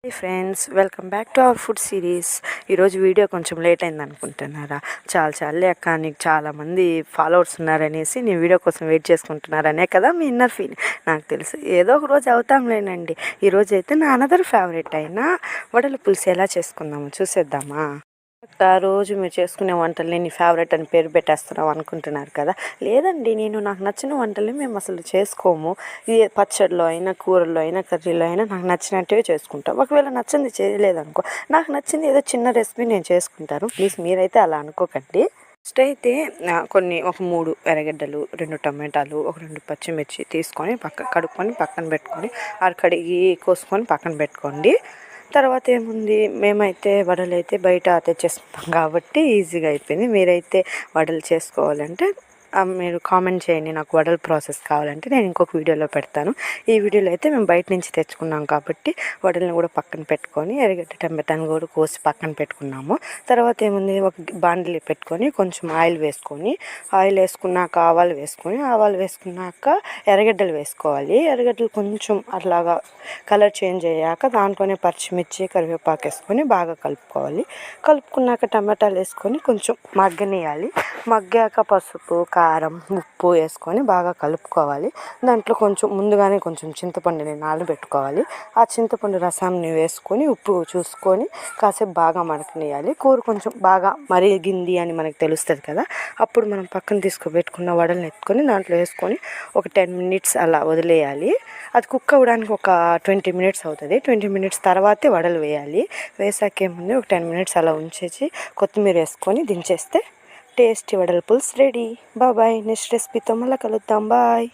Hi friends, welcome back to our food series. ఈరోజు video కొంచెం late అయింది అనుకుంటున్నారా? చాలే అక్క, నీకు చాలామంది ఫాలోవర్స్ ఉన్నారనేసి నీ వీడియో కోసం వెయిట్ చేసుకుంటున్నారనే కదా మీ ఇన్నర్ ఫీల్. నాకు తెలుసు, ఏదో ఒక రోజు అవుతాంలేనండి. ఈరోజు అయితే నా అనదర్ ఫేవరెట్ అయిన వడల పులుసు ఎలా చేసుకుందాము చూసేద్దామా? రోజు మీరు చేసుకునే వంటల్ని నీ ఫేవరెట్ అని పేరు పెట్టేస్తున్నావు అనుకుంటున్నారు కదా. లేదండి, నాకు నచ్చిన వంటల్ని మేము అసలు చేసుకోము. ఏ పచ్చడిలో అయినా, కూరల్లో అయినా, కర్రీలో అయినా నాకు నచ్చినట్టుగా చేసుకుంటాం. ఒకవేళ నచ్చింది చేయలేదనుకో, నాకు నచ్చింది ఏదో చిన్న రెసిపీ నేను చేసుకుంటాను. ప్లీజ్ మీరైతే అలా అనుకోకండి. ఫస్ట్ అయితే ఒక 3 ఎర్రగడ్డలు, 2 టమాటాలు, ఒక 2 పచ్చిమిర్చి తీసుకొని కడుక్కొని పక్కన పెట్టుకొని, కడిగి కోసుకొని పక్కన పెట్టుకోండి. తర్వాత ఏముంది, మేమైతే వడలు అయితే బయట తెచ్చేసుకుంటాం కాబట్టి ఈజీగా అయిపోయింది. మీరైతే వడలు చేసుకోవాలంటే మీరు కామెంట్ చేయండి, నాకు వడల ప్రాసెస్ కావాలంటే నేను ఇంకొక వీడియోలో పెడతాను. ఈ వీడియోలో అయితే మేము బయట నుంచి తెచ్చుకున్నాం కాబట్టి వడలను కూడా పక్కన పెట్టుకొని ఎర్రగడ్డ టమాటాను కూడా కోసి పక్కన పెట్టుకున్నాము. తర్వాత ఏముంది, ఒక బాండిలి పెట్టుకొని కొంచెం ఆయిల్ వేసుకున్నాక ఆవాలు వేసుకున్నాక ఎర్రగడ్డలు వేసుకోవాలి. ఎర్రగడ్డలు కొంచెం అట్లాగా కలర్ చేంజ్ అయ్యాక దాంట్లోనే పచ్చిమిర్చి, కరివేపాకు వేసుకొని బాగా కలుపుకున్నాక టమాటాలు వేసుకొని కొంచెం మగ్గనియాలి. మగ్గాక పసుపు, కారం, ఉప్పు వేసుకొని బాగా కలుపుకోవాలి. దాంట్లో ముందుగానే కొంచెం చింతపండుని నానబెట్టుకోవాలి. ఆ చింతపండు రసాన్ని వేసుకొని ఉప్పు చూసుకొని కాసేపు బాగా మరకనియాలి. కూర కొంచెం బాగా మరిగింది అని మనకు తెలుస్తుంది కదా, అప్పుడు మనం పక్కన తీసుకుపెట్టుకున్న వడలను ఎత్తుకొని దాంట్లో వేసుకొని ఒక 10 minutes అలా వదిలేయాలి. అది కుక్ అవ్వడానికి ఒక 20 minutes అవుతుంది. 20 minutes తర్వాతే వడలు వేసాక ఏముంది, ఒక 10 minutes అలా ఉంచేసి కొత్తిమీర వేసుకొని దించేస్తే టేస్టీ వడల పులుసు రెడీ. బాయ్. నెక్స్ట్ రెసిపీతో మళ్ళీ కలుద్దాం. బాయ్.